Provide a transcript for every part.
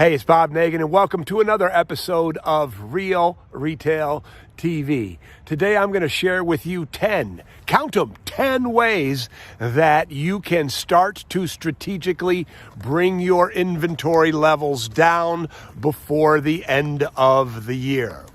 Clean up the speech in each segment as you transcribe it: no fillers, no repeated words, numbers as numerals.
Hey, it's Bob Nagin, and welcome to another episode of Real Retail TV. Today I'm going to share with you 10 ways that you can start to strategically bring your inventory levels down before the end of the year.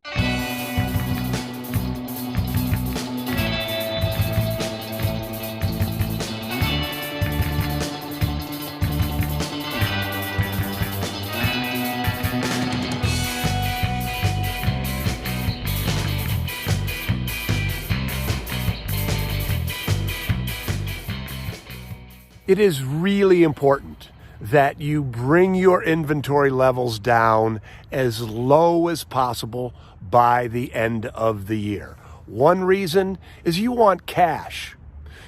It is really important that you bring your inventory levels down as low as possible by the end of the year. One reason is you want cash.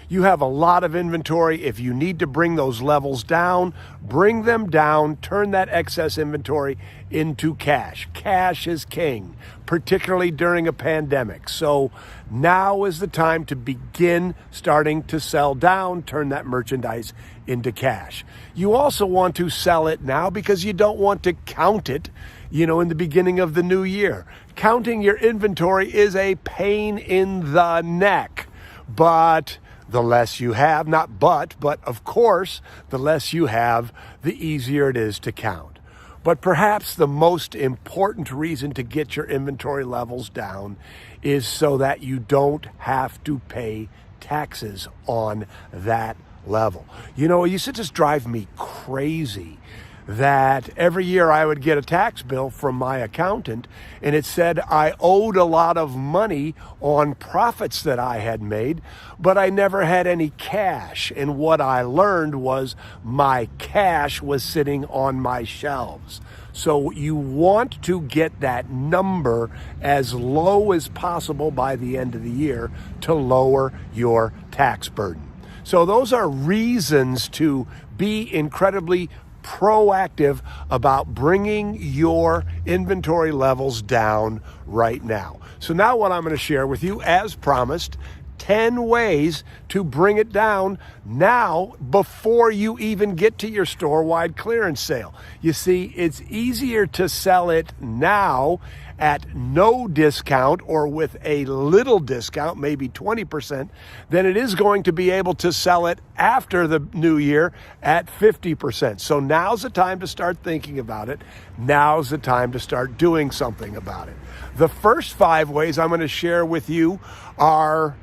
You have a lot of inventory. If you need to bring those levels down, bring them down, turn that excess inventory into cash. Cash is king, particularly during a pandemic. So now is the time to begin starting to sell down, turn that merchandise into cash. You also want to sell it now because you don't want to count it, in the beginning of the new year. Counting your inventory is a pain in the neck, but the less you have, but of course, the less you have, the easier it is to count. But perhaps the most important reason to get your inventory levels down is so that you don't have to pay taxes on that level. It used to just drive me crazy that every year I would get a tax bill from my accountant and it said I owed a lot of money on profits that I had made, but I never had any cash. And what I learned was my cash was sitting on my shelves. So you want to get that number as low as possible by the end of the year to lower your tax burden. So those are reasons to be incredibly proactive about bringing your inventory levels down right now. So now what I'm going to share with you, as promised, 10 ways to bring it down now before you even get to your store-wide clearance sale. You see, it's easier to sell it now at no discount or with a little discount, maybe 20%, than it is going to be able to sell it after the new year at 50%. So now's the time to start thinking about it. Now's the time to start doing something about it. The first 5 ways I'm going to share with you are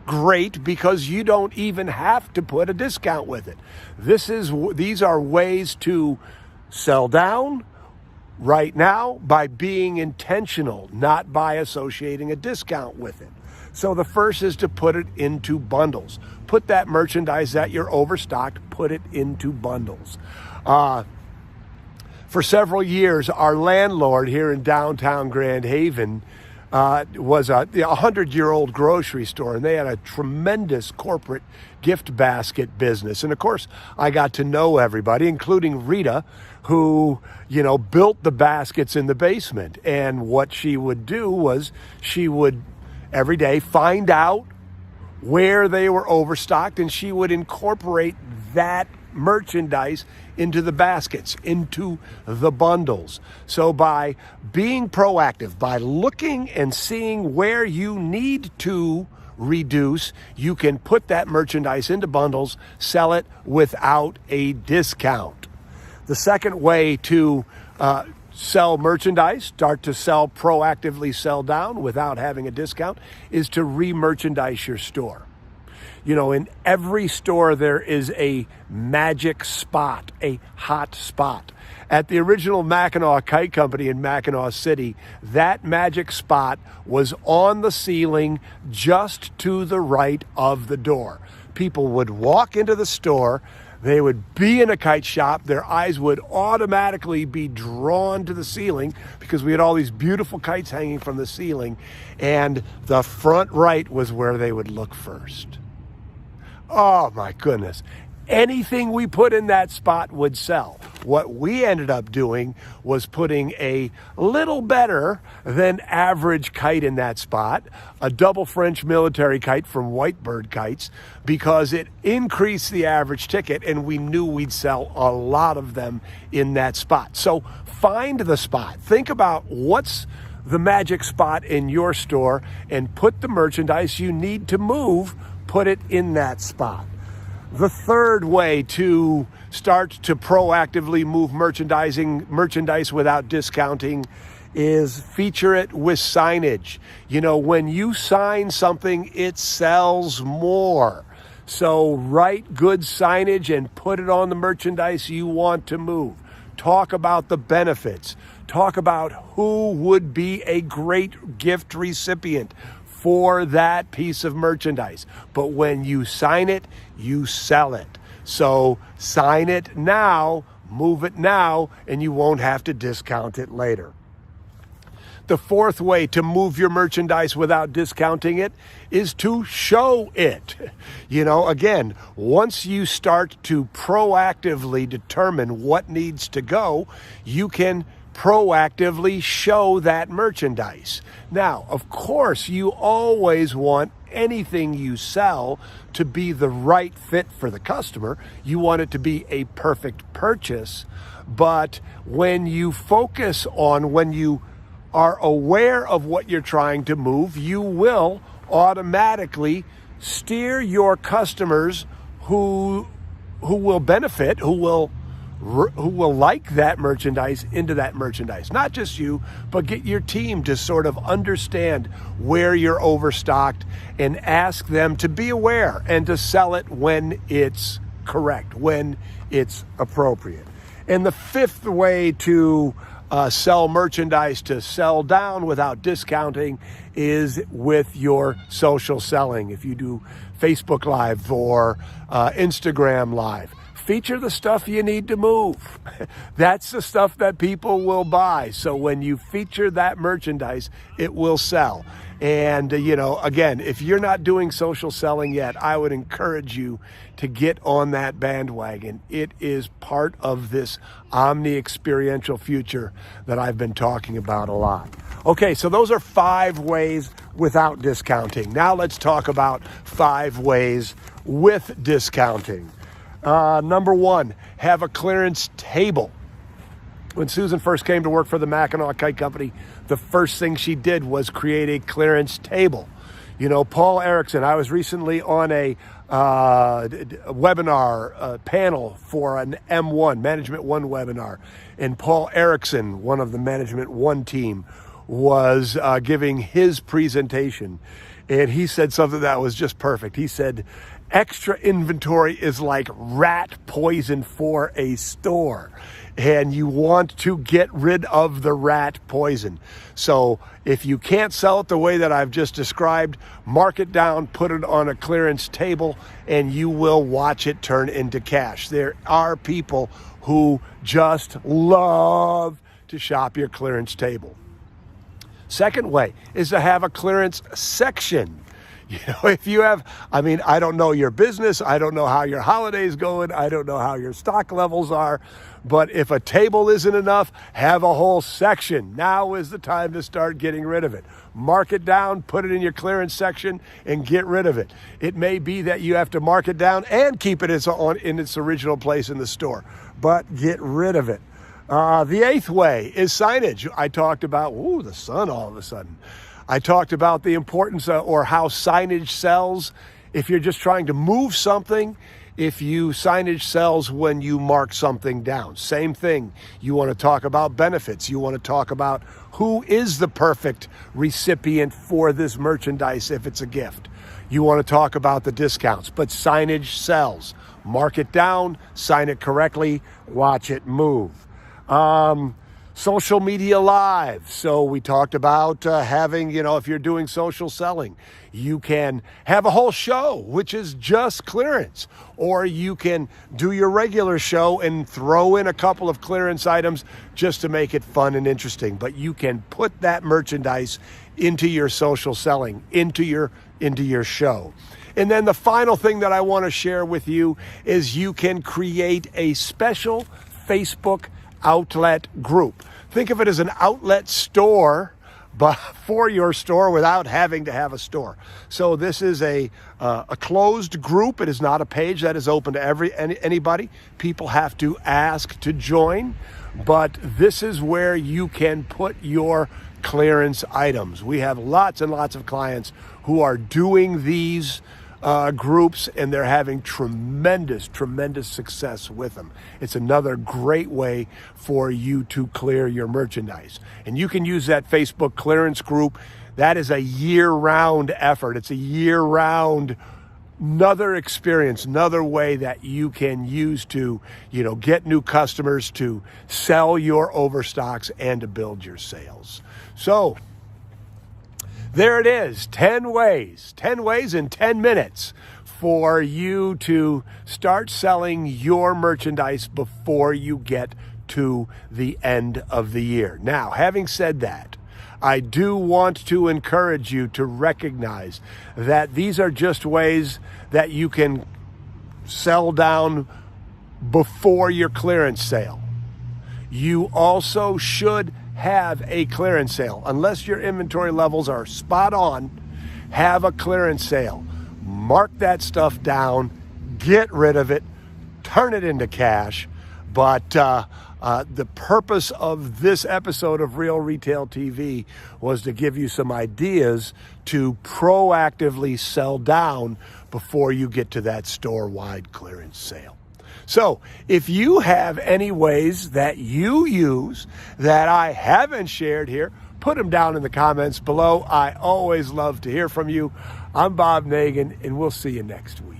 great because you don't even have to put a discount with it. These are ways to sell down right now by being intentional, not by associating a discount with it. So the first is to put it into bundles. Put that merchandise that you're overstocked, put it into bundles. For several years, our landlord here in downtown Grand Haven was a 100-year-old grocery store, and they had a tremendous corporate gift basket business. And of course, I got to know everybody, including Rita, who, built the baskets in the basement. And what she would do was she would every day find out where they were overstocked, and she would incorporate that merchandise into the baskets, into the bundles. So by being proactive, by looking and seeing where you need to reduce, you can put that merchandise into bundles, sell it without a discount. The second way to sell merchandise, start to proactively sell down without having a discount, is to re-merchandise your store. In every store there is a magic spot, a hot spot. At the original Mackinac Kite Company in Mackinac City, that magic spot was on the ceiling just to the right of the door. People would walk into the store, they would be in a kite shop, their eyes would automatically be drawn to the ceiling because we had all these beautiful kites hanging from the ceiling, and the front right was where they would look first. Oh my goodness. anything we put in that spot would sell. What we ended up doing was putting a little better than average kite in that spot, a double French military kite from Whitebird Kites, because it increased the average ticket and we knew we'd sell a lot of them in that spot. So find the spot. Think about what's the magic spot in your store and put the merchandise you need to move, put it in that spot. The third way to start to proactively move merchandise without discounting is feature it with signage. You know, when you sign something, it sells more. So write good signage and put it on the merchandise you want to move. Talk about the benefits. Talk about who would be a great gift recipient for that piece of merchandise. But when you sign it, you sell it. So sign it now, move it now, and you won't have to discount it later. The fourth way to move your merchandise without discounting it is to show it. You know, again, once you start to proactively determine what needs to go, you can proactively show that merchandise. Now, of course, you always want anything you sell to be the right fit for the customer. You want it to be a perfect purchase. But when you focus on, when you are aware of what you're trying to move, you will automatically steer your customers who will benefit, who will like that merchandise into that merchandise. Not just you, but get your team to sort of understand where you're overstocked and ask them to be aware and to sell it when it's correct, when it's appropriate. And the fifth way to sell merchandise, to sell down without discounting, is with your social selling. If you do Facebook Live or Instagram Live, feature the stuff you need to move. That's the stuff that people will buy. So when you feature that merchandise, it will sell. And, you know, again, if you're not doing social selling yet, I would encourage you to get on that bandwagon. It is part of this omni-experiential future that I've been talking about a lot. Okay, so those are 5 ways without discounting. Now let's talk about 5 ways with discounting. Number 1, have a clearance table. When Susan first came to work for the Mackinac Kite Company, the first thing she did was create a clearance table. You know, Paul Erickson, I was recently on a webinar panel for an M1, Management 1 webinar, and Paul Erickson, one of the Management 1 team, was giving his presentation, and he said something that was just perfect. He said, extra inventory is like rat poison for a store, and you want to get rid of the rat poison. So if you can't sell it the way that I've just described, mark it down, put it on a clearance table, and you will watch it turn into cash. There are people who just love to shop your clearance table. Second way is to have a clearance section. You know, if you have, I mean, I don't know your business. I don't know how your holiday's going. I don't know how your stock levels are. But if a table isn't enough, have a whole section. Now is the time to start getting rid of it. Mark it down, put it in your clearance section, and get rid of it. It may be that you have to mark it down and keep it in its original place in the store, but get rid of it. The 8th way is signage. I talked about, the sun all of a sudden. I talked about the importance or how signage sells. If you're just trying to move something, signage sells when you mark something down. Same thing. You want to talk about benefits. You want to talk about who is the perfect recipient for this merchandise if it's a gift. You want to talk about the discounts, but signage sells. Mark it down, sign it correctly, watch it move. Social media live. So we talked about having, if you're doing social selling, you can have a whole show, which is just clearance, or you can do your regular show and throw in a couple of clearance items just to make it fun and interesting. But you can put that merchandise into your social selling, into your show. And then the final thing that I want to share with you is you can create a special Facebook outlet group. Think of it as an outlet store, but for your store without having to have a store. So this is a closed group. It is not a page that is open to anybody. People have to ask to join, but this is where you can put your clearance items. We have lots and lots of clients who are doing these groups, and they're having tremendous success with them. It's another great way for you to clear your merchandise. And you can use that Facebook clearance group. That is a year-round effort. It's a year-round, another experience, another way that you can use to, get new customers, to sell your overstocks, and to build your sales. So, there it is, 10 ways in 10 minutes for you to start selling your merchandise before you get to the end of the year. Now, having said that, I do want to encourage you to recognize that these are just ways that you can sell down before your clearance sale. You also should have a clearance sale. Unless your inventory levels are spot on, have a clearance sale. Mark that stuff down, get rid of it, turn it into cash. But the purpose of this episode of Real Retail TV was to give you some ideas to proactively sell down before you get to that store-wide clearance sale. So if you have any ways that you use that I haven't shared here, put them down in the comments below. I always love to hear from you. I'm Bob Nagin, and we'll see you next week.